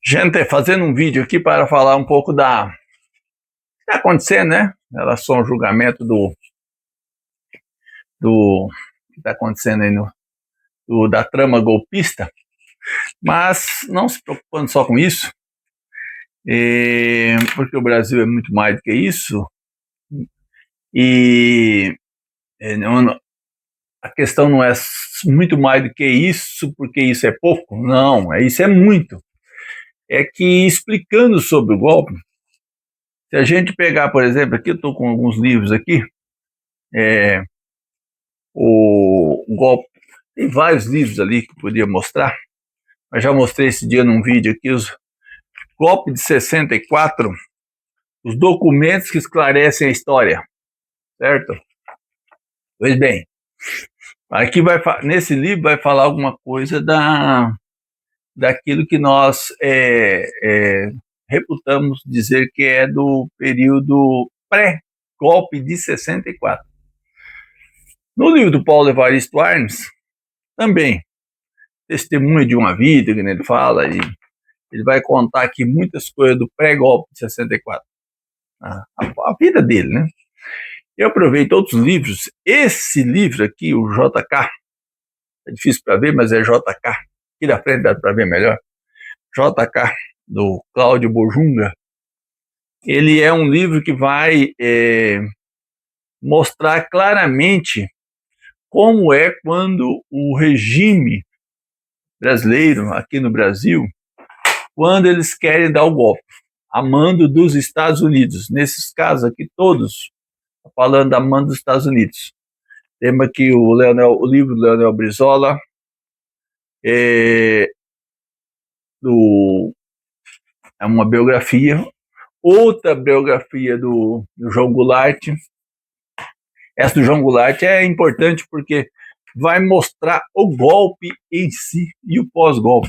Gente, fazendo um vídeo aqui para falar um pouco da que está acontecendo, né? Em relação ao julgamento do que está acontecendo aí da trama golpista, mas não se preocupando só com isso, porque o Brasil é muito mais do que isso, e a questão não é muito mais do que isso, porque isso é pouco, não, isso é muito. É que explicando sobre o golpe, se a gente pegar, por exemplo, aqui eu estou com alguns livros aqui, o golpe. Tem vários livros ali que eu podia mostrar, mas já mostrei esse dia num vídeo aqui, os golpe de 64, os documentos que esclarecem a história, certo? Pois bem, aqui nesse livro vai falar alguma coisa daquilo que nós reputamos dizer que é do período pré-golpe de 64. No livro do Paulo Evaristo Arnes, também, testemunho de uma vida, que ele fala, e ele vai contar aqui muitas coisas do pré-golpe de 64. A vida dele, né? Eu aproveito outros livros. Esse livro aqui, o JK, é difícil para ver, mas é JK. Aqui da frente dá para ver melhor. JK, do Cláudio Bojunga. Ele é um livro que vai mostrar claramente como é quando o regime brasileiro, aqui no Brasil, quando eles querem dar o golpe, a mando dos Estados Unidos. Nesses casos aqui, todos falando da mando dos Estados Unidos. Temos aqui o livro do Leonel Brizola, é uma biografia, outra biografia do João Goulart. Essa do João Goulart é importante porque vai mostrar o golpe em si e o pós-golpe,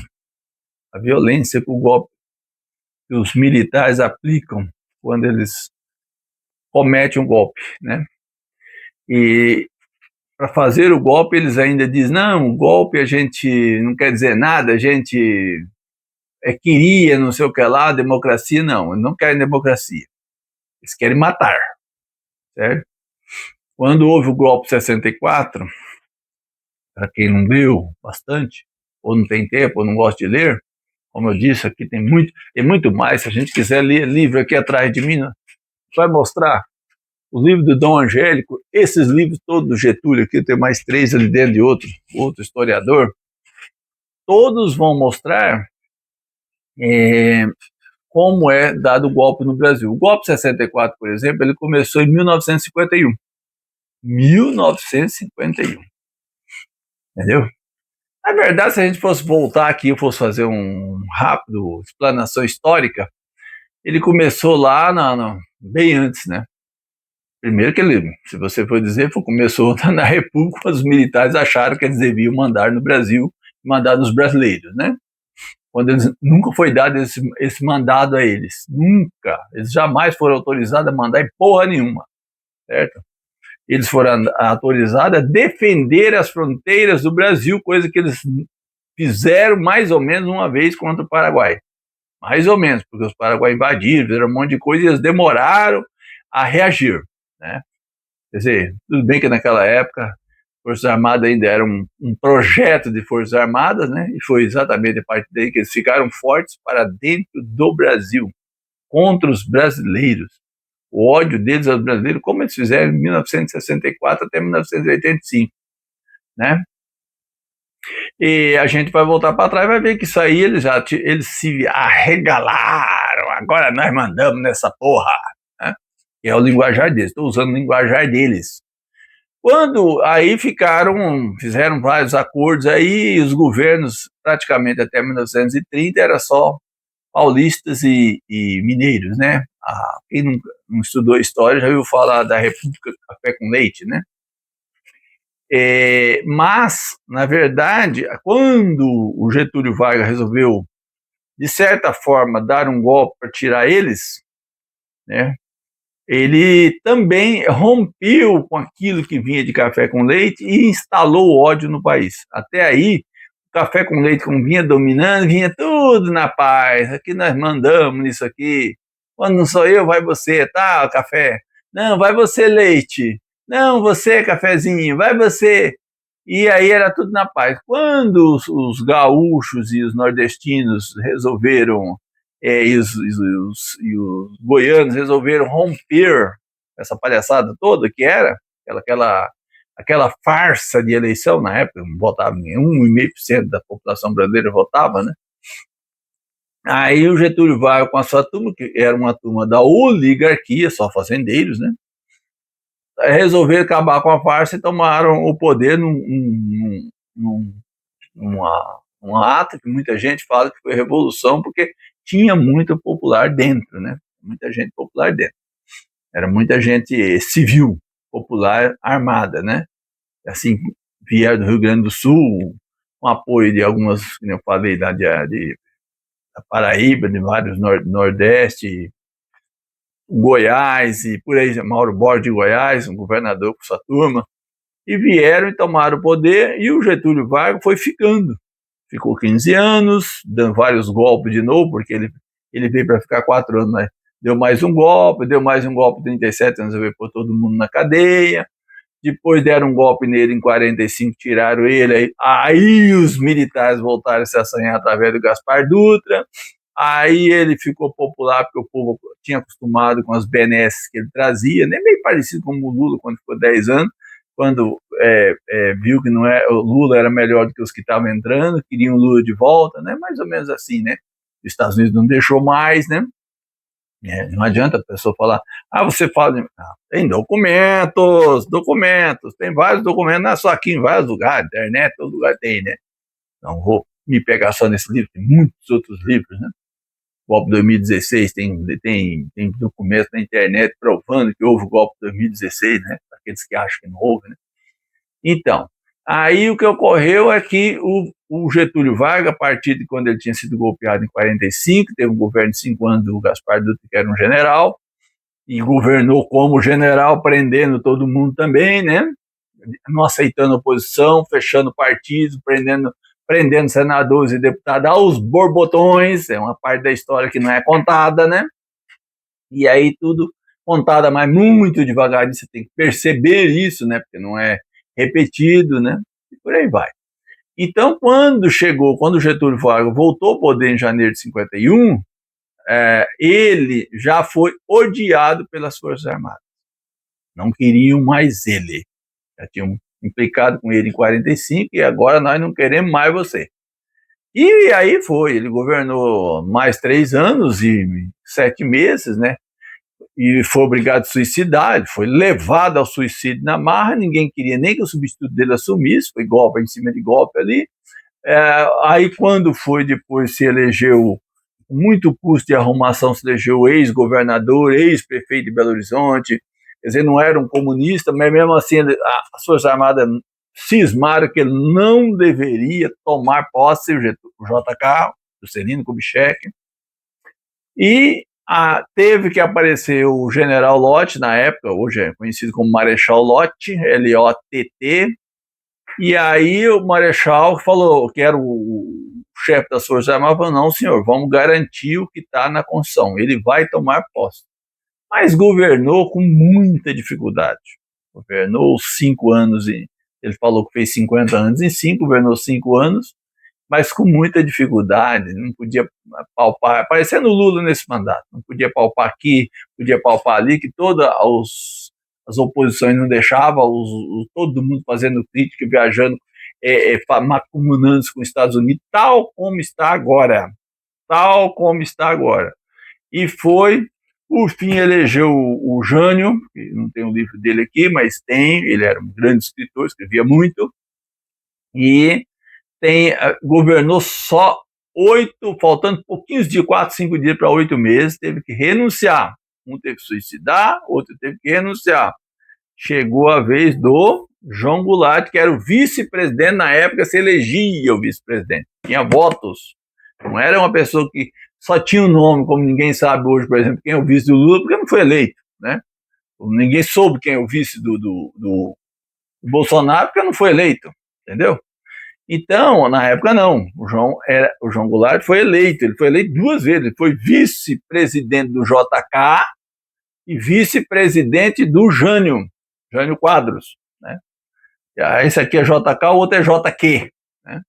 a violência que o golpe que os militares aplicam quando eles cometem um golpe, né? E para fazer o golpe, eles ainda dizem, não, o golpe a gente não quer dizer nada, a gente queria não sei o que lá, democracia, não, eles não querem democracia, eles querem matar, certo? Quando houve o golpe 64, para quem não leu bastante, ou não tem tempo, ou não gosta de ler, como eu disse, aqui tem muito mais, se a gente quiser ler livro aqui atrás de mim, né, vai mostrar os livros do Dom Angélico, esses livros todos do Getúlio, aqui tem mais 3 ali dentro de outro historiador, todos vão mostrar como é dado o golpe no Brasil. O golpe 64, por exemplo, ele começou em 1951. 1951. Entendeu? Na verdade, se a gente fosse voltar aqui, eu fosse fazer um rápido explanação histórica, ele começou lá bem antes, né? Primeiro que ele, se você for dizer, começou na República, os militares acharam que eles deviam mandar no Brasil, mandar nos brasileiros, né? Quando eles, nunca foi dado esse mandado a eles, nunca, eles jamais foram autorizados a mandar em porra nenhuma, certo? Eles foram autorizados a defender as fronteiras do Brasil, coisa que eles fizeram mais ou menos uma vez contra o Paraguai, mais ou menos, porque os paraguaios invadiram, fizeram um monte de coisa e eles demoraram a reagir, né? Quer dizer, tudo bem que naquela época Forças Armadas ainda era um projeto de Forças Armadas, né? E foi exatamente a partir daí que eles ficaram fortes para dentro do Brasil, contra os brasileiros. O ódio deles aos brasileiros, como eles fizeram em 1964 até 1985, né? E a gente vai voltar para trás e vai ver que isso aí eles se arregalaram, agora nós mandamos nessa porra, né? Que é o linguajar deles, estou usando o linguajar deles. Quando aí fizeram vários acordos aí, os governos praticamente até 1930 era só paulistas e mineiros, né? Quem não estudou história já ouviu falar da República Café com Leite, né? Mas, na verdade, quando o Getúlio Vargas resolveu, de certa forma, dar um golpe para tirar eles, né? Ele também rompeu com aquilo que vinha de café com leite e instalou o ódio no país. Até aí, café com leite, como vinha dominando, vinha tudo na paz. Aqui nós mandamos nisso aqui. Quando não sou eu, vai você, tá, café? Não, vai você, leite. Não, você, cafezinho, vai você. E aí era tudo na paz. Quando os gaúchos e os nordestinos resolveram, e os goianos resolveram romper essa palhaçada toda que era, aquela farsa de eleição na época, votava em 1,5% da população brasileira votava, né? Aí o Getúlio Vargas com a sua turma, que era uma turma da oligarquia, só fazendeiros, né? Resolveram acabar com a farsa e tomaram o poder num, um ato que muita gente fala que foi revolução, porque tinha muito popular dentro, né? Muita gente popular dentro. Era muita gente civil, popular, armada, né? Assim, vieram do Rio Grande do Sul, com apoio de algumas, como eu falei, da Paraíba, de vários Nordeste, Goiás e por aí, Mauro Borges de Goiás, um governador com sua turma, e vieram e tomaram o poder, e o Getúlio Vargas foi ficando. Ficou 15 anos, dando vários golpes de novo, porque ele veio para ficar 4 anos, mas deu mais um golpe, 37 anos, veio pôr todo mundo na cadeia. Depois deram um golpe nele em 45, tiraram ele. Aí os militares voltaram a se assanhar através do Gaspar Dutra. Aí ele ficou popular porque o povo tinha acostumado com as benesses que ele trazia, nem meio parecido com o Lula quando ficou 10 anos, quando viu que não é, o Lula era melhor do que os que estavam entrando, queriam o Lula de volta, né? Mais ou menos assim, né? Os Estados Unidos não deixou mais, né? Não adianta a pessoa falar, você fala, tem documentos, tem vários documentos, não é só aqui, em vários lugares, internet, todo lugar tem, né? Não vou me pegar só nesse livro, tem muitos outros livros, né? O golpe de 2016 tem documentos na internet provando que houve o golpe de 2016, né? Para aqueles que acham que não houve, né? Então, aí o que ocorreu é que o Getúlio Vargas, a partir de quando ele tinha sido golpeado em 45, teve um governo de 5 anos do Gaspar Dutra, que era um general, e governou como general, prendendo todo mundo também, né? Não aceitando oposição, fechando partidos, prendendo senadores e deputados aos borbotões, é uma parte da história que não é contada, né? E aí tudo contada, mas muito devagarinho, você tem que perceber isso, né? Porque não é repetido, né? E por aí vai. Então, quando o Getúlio Vargas voltou ao poder em janeiro de 51, ele já foi odiado pelas Forças Armadas. Não queriam mais ele. Já tinham implicado com ele em 45 e agora nós não queremos mais você. E aí ele governou mais 3 anos e 7 meses, né? E foi obrigado a suicidar, ele foi levado ao suicídio na marra, ninguém queria nem que o substituto dele assumisse, foi golpe em cima de golpe ali. Aí quando foi depois se elegeu, muito custo de arrumação, se elegeu ex-governador, ex-prefeito de Belo Horizonte, quer dizer, não era um comunista, mas mesmo assim as Forças Armadas cismaram que ele não deveria tomar posse, o JK, Juscelino Kubitschek, e teve que aparecer o general Lott, na época, hoje é conhecido como Marechal Lott, L-O-T-T, e aí o Marechal falou, que era o chefe das Forças Armadas, falou, não senhor, vamos garantir o que está na Constituição, ele vai tomar posse. Mas governou com muita dificuldade, governou 5 anos, ele falou que fez 50 anos em 5, governou 5 anos, mas com muita dificuldade, não podia palpar, parecendo o Lula nesse mandato, não podia palpar aqui, podia palpar ali, que todas as oposições não deixavam, todo mundo fazendo crítica, viajando, macumunando-se com os Estados Unidos, tal como está agora, e foi, por fim elegeu o Jânio, não tem o livro dele aqui, mas tem, ele era um grande escritor, escrevia muito, e governou só 8, faltando pouquinhos dias, 4, 5 dias para 8 meses, teve que renunciar. Um teve que suicidar, outro teve que renunciar. Chegou a vez do João Goulart, que era o vice-presidente, na época se elegia o vice-presidente, tinha votos, não era uma pessoa que só tinha um nome, como ninguém sabe hoje, por exemplo, quem é o vice do Lula, porque não foi eleito, né? Ninguém soube quem é o vice do Bolsonaro, porque não foi eleito, entendeu? Então, na época não, o João Goulart foi eleito, ele foi eleito 2 vezes, ele foi vice-presidente do JK e vice-presidente do Jânio Quadros, né? Esse aqui é JK, o outro é JQ, né?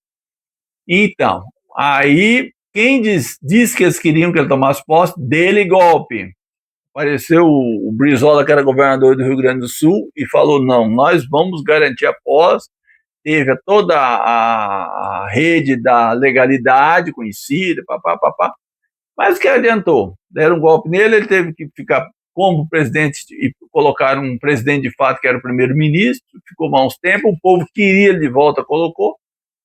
Então, aí quem diz que eles queriam que ele tomasse posse, dele golpe. Apareceu o Brizola, que era governador do Rio Grande do Sul, e falou, não, nós vamos garantir a posse. Teve toda a rede da legalidade conhecida, papá. Mas o que adiantou? Deram um golpe nele, ele teve que ficar como presidente e colocaram um presidente de fato, que era o primeiro-ministro, ficou mal uns tempos, o povo queria ele de volta, colocou.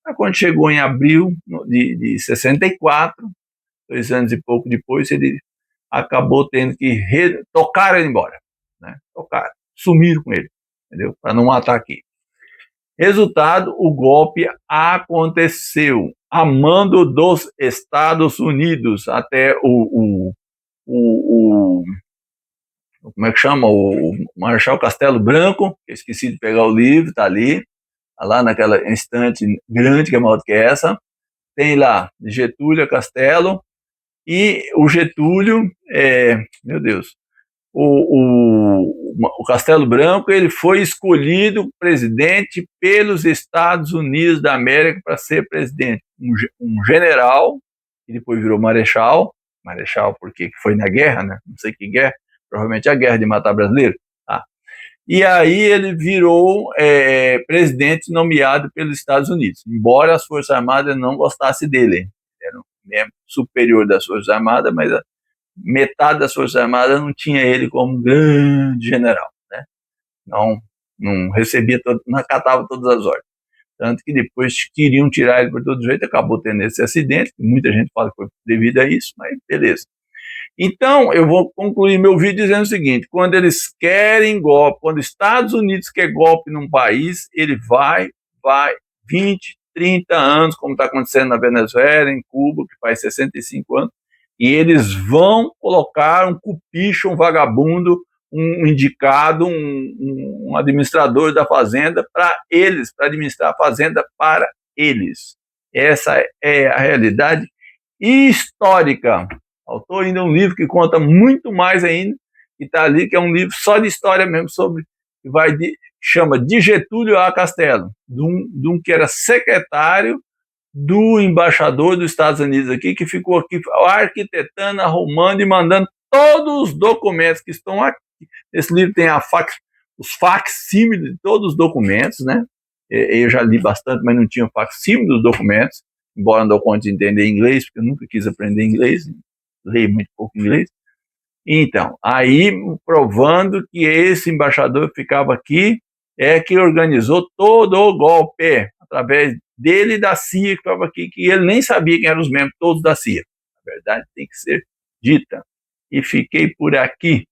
Mas quando chegou em abril de 64, 2 anos e pouco depois, ele acabou tendo que tocar ele embora, né? Tocaram, sumiram com ele, entendeu? Para não matar aqui. Resultado, o golpe aconteceu a mando dos Estados Unidos, até o como é que chama? O Marechal Castelo Branco, que eu esqueci de pegar o livro, está ali, tá lá naquela estante grande, que é maior do que essa, tem lá Getúlio Castelo, e o Getúlio, meu Deus, o Castelo Branco, ele foi escolhido presidente pelos Estados Unidos da América para ser presidente. Um general, que depois virou marechal porque foi na guerra, né? Não sei que guerra, provavelmente a guerra de matar brasileiro. Tá? E aí ele virou presidente nomeado pelos Estados Unidos, embora as Forças Armadas não gostassem dele. Era um membro superior das Forças Armadas, mas metade das Forças Armadas não tinha ele como um grande general, né? Não recebia, não acatava todas as ordens. Tanto que depois queriam tirar ele por todo jeito, acabou tendo esse acidente, muita gente fala que foi devido a isso, mas beleza. Então, eu vou concluir meu vídeo dizendo o seguinte, quando eles querem golpe, quando os Estados Unidos quer golpe num país, ele vai 20, 30 anos, como está acontecendo na Venezuela, em Cuba, que faz 65 anos, e eles vão colocar um cupicho, um vagabundo, um indicado, um administrador da fazenda para eles, para administrar a fazenda para eles. Essa é a realidade histórica. Faltou ainda um livro que conta muito mais ainda, que está ali, que é um livro só de história mesmo, que chama De Getúlio a Castelo, de um que era secretário do embaixador dos Estados Unidos aqui, que ficou aqui arquitetando, arrumando e mandando todos os documentos que estão aqui. Esse livro tem os facsímiles de todos os documentos, né? Eu já li bastante, mas não tinha facsímile dos documentos, embora não dou conta de entender inglês, porque eu nunca quis aprender inglês, leio muito pouco inglês. Então, aí provando que esse embaixador que ficava aqui que organizou todo o golpe, através dele e da CIA que estava aqui, que ele nem sabia quem eram os membros todos da CIA. A verdade tem que ser dita. E fiquei por aqui.